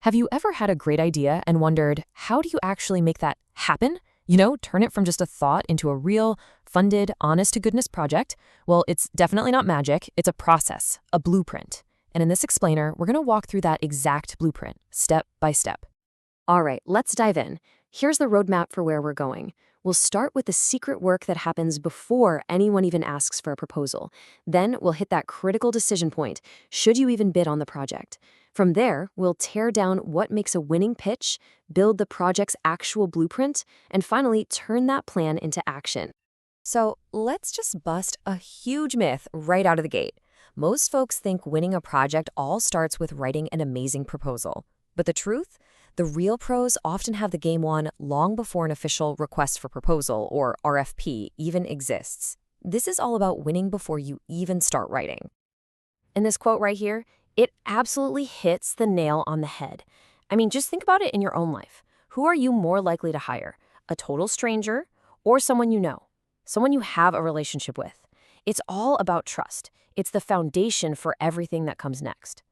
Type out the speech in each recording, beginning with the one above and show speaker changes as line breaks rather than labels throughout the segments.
Have you ever had a great idea and wondered, how do you actually make that happen? Turn it from just a thought into a real, funded, honest-to-goodness project? Well, it's definitely not magic. It's a process, a blueprint. And in this explainer, we're going to walk through that exact blueprint, step by step.
All right, let's dive in. Here's the roadmap for where we're going. We'll start with the secret work that happens before anyone even asks for a proposal. Then we'll hit that critical decision point. Should you even bid on the project? From there, we'll tear down what makes a winning pitch, build the project's actual blueprint, and finally turn that plan into action.
So let's just bust a huge myth right out of the gate. Most folks think winning a project all starts with writing an amazing proposal. But the truth? The real pros often have the game won long before an official request for proposal, or RFP, even exists. This is all about winning before you even start writing.
And this quote right here, it absolutely hits the nail on the head. I mean, just think about it in your own life. Who are you more likely to hire? A total stranger or someone you know? Someone you have a relationship with? It's all about trust. It's the foundation for everything that comes next.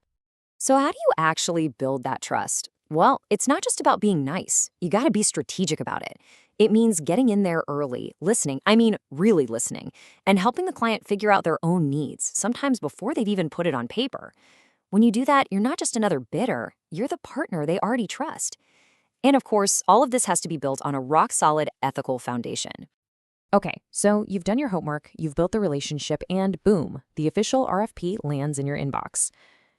So how do you actually build that trust? Well, it's not just about being nice. You got to be strategic about it. It means getting in there early, listening, really listening, and helping the client figure out their own needs, sometimes before they've even put it on paper. When you do that, you're not just another bidder, you're the partner they already trust. And of course, all of this has to be built on a rock-solid ethical foundation.
Okay, so you've done your homework, you've built the relationship, and boom, the official RFP lands in your inbox.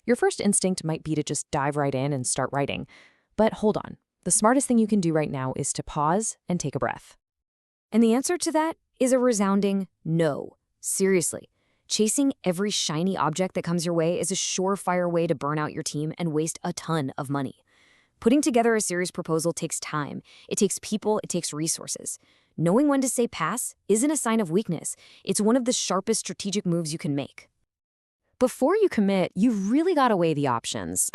Your first instinct might be to just dive right in and start writing. But hold on. The smartest thing you can do right now is to pause and take a breath.
And the answer to that is a resounding no. Seriously. Chasing every shiny object that comes your way is a surefire way to burn out your team and waste a ton of money. Putting together a serious proposal takes time. It takes people, it takes resources. Knowing when to say pass isn't a sign of weakness. It's one of the sharpest strategic moves you can make. Before you commit, you've really got to weigh the options.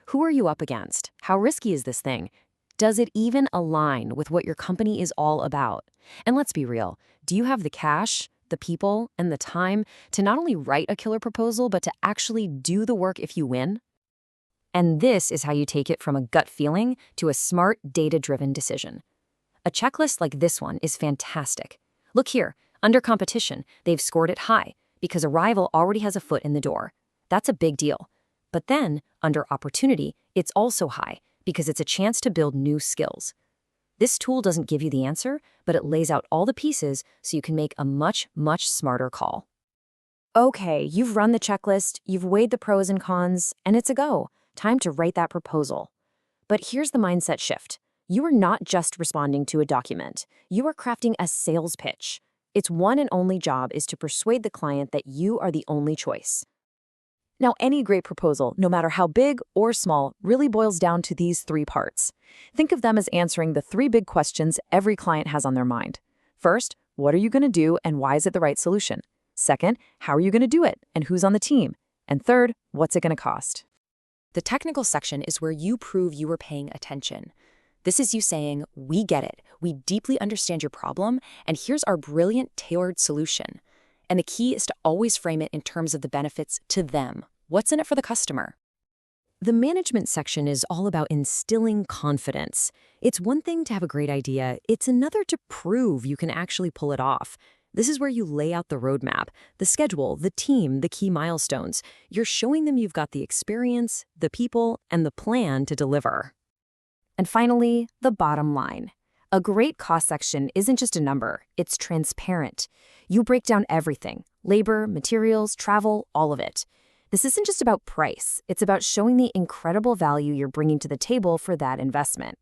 Who are you up against? How risky is this thing? Does it even align with what your company is all about? And let's be real, do you have the cash, the people, and the time to not only write a killer proposal, but to actually do the work if you win? And this is how you take it from a gut feeling to a smart, data-driven decision. A checklist like this one is fantastic. Look here, under competition, they've scored it high, because a rival already has a foot in the door. That's a big deal. But then, under opportunity, it's also high, because it's a chance to build new skills. This tool doesn't give you the answer, but it lays out all the pieces so you can make a much, much smarter call. Okay, you've run the checklist, you've weighed the pros and cons, and it's a go. Time to write that proposal. But here's the mindset shift. You are not just responding to a document. You are crafting a sales pitch. Its one and only job is to persuade the client that you are the only choice. Now, any great proposal, no matter how big or small, really boils down to these three parts. Think of them as answering the three big questions every client has on their mind. First, what are you going to do and why is it the right solution? Second, how are you going to do it and who's on the team? And third, what's it going to cost? The technical section is where you prove you are paying attention. This is you saying, we get it, we deeply understand your problem, and here's our brilliant, tailored solution. And the key is to always frame it in terms of the benefits to them. What's in it for the customer? The management section is all about instilling confidence. It's one thing to have a great idea, it's another to prove you can actually pull it off. This is where you lay out the roadmap, the schedule, the team, the key milestones. You're showing them you've got the experience, the people, and the plan to deliver. And finally, the bottom line. A great cost section isn't just a number, it's transparent. You break down everything, labor, materials, travel, all of it. This isn't just about price, it's about showing the incredible value you're bringing to the table for that investment.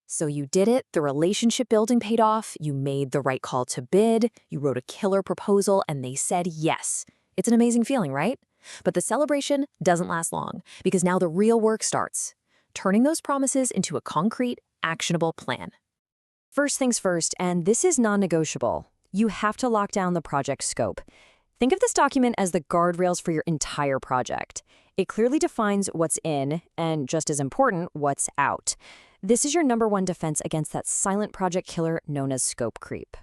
So you did it, the relationship building paid off, you made the right call to bid, you wrote a killer proposal, and they said yes. It's an amazing feeling, right? But the celebration doesn't last long, because now the real work starts. Turning those promises into a concrete, actionable plan. First things first, and this is non-negotiable. You have to lock down the project scope. Think of this document as the guardrails for your entire project. It clearly defines what's in, and just as important, what's out. This is your number one defense against that silent project killer known as scope creep.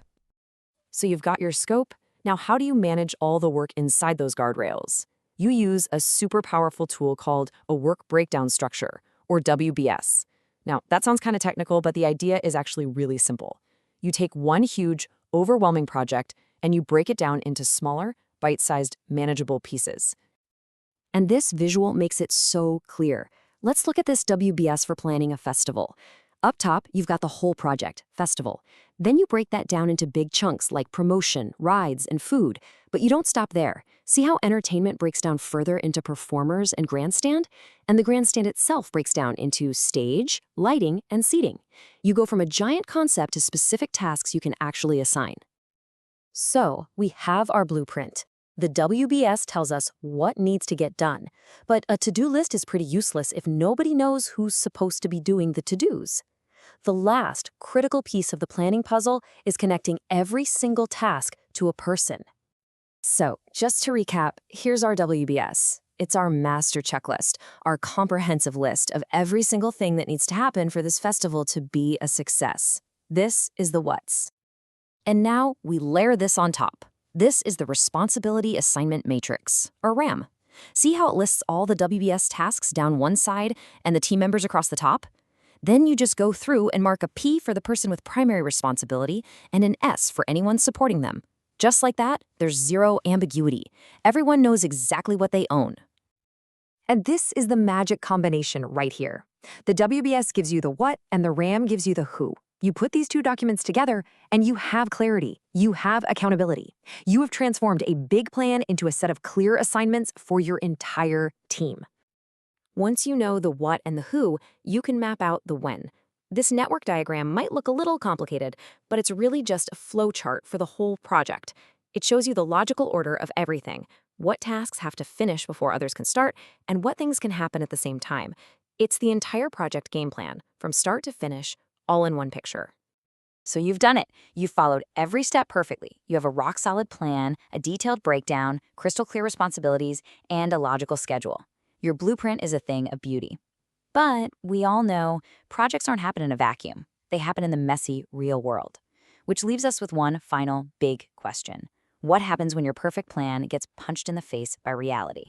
So you've got your scope. Now how do you manage all the work inside those guardrails? You use a super powerful tool called a work breakdown structure,
or WBS. Now, that sounds kind of technical, but the idea is actually really simple. You take one huge, overwhelming project and you break it down into smaller, bite-sized, manageable pieces.
And this visual makes it so clear. Let's look at this WBS for planning a festival. Up top, you've got the whole project, festival. Then you break that down into big chunks like promotion, rides, and food. But you don't stop there. See how entertainment breaks down further into performers and grandstand? And the grandstand itself breaks down into stage, lighting, and seating. You go from a giant concept to specific tasks you can actually assign. So, we have our blueprint. The WBS tells us what needs to get done, but a to-do list is pretty useless if nobody knows who's supposed to be doing the to-dos. The last critical piece of the planning puzzle is connecting every single task to a person. So, just to recap, here's our WBS. It's our master checklist, our comprehensive list of every single thing that needs to happen for this festival to be a success. This is the what's. And now we layer this on top. This is the Responsibility Assignment Matrix, or RAM. See how it lists all the WBS tasks down one side and the team members across the top? Then you just go through and mark a P for the person with primary responsibility and an S for anyone supporting them. Just like that, there's zero ambiguity. Everyone knows exactly what they own.
And this is the magic combination right here. The WBS gives you the what and the RAM gives you the who. You put these two documents together and you have clarity. You have accountability. You have transformed a big plan into a set of clear assignments for your entire team. Once you know the what and the who, you can map out the when. This network diagram might look a little complicated, but it's really just a flow chart for the whole project. It shows you the logical order of everything, what tasks have to finish before others can start, and what things can happen at the same time. It's the entire project game plan, from start to finish, all in one picture.
So you've done it. You've followed every step perfectly. You have a rock-solid plan, a detailed breakdown, crystal clear responsibilities, and a logical schedule. Your blueprint is a thing of beauty. But we all know projects aren't happening in a vacuum. They happen in the messy, real world. Which leaves us with one final big question. What happens when your perfect plan gets punched in the face by reality?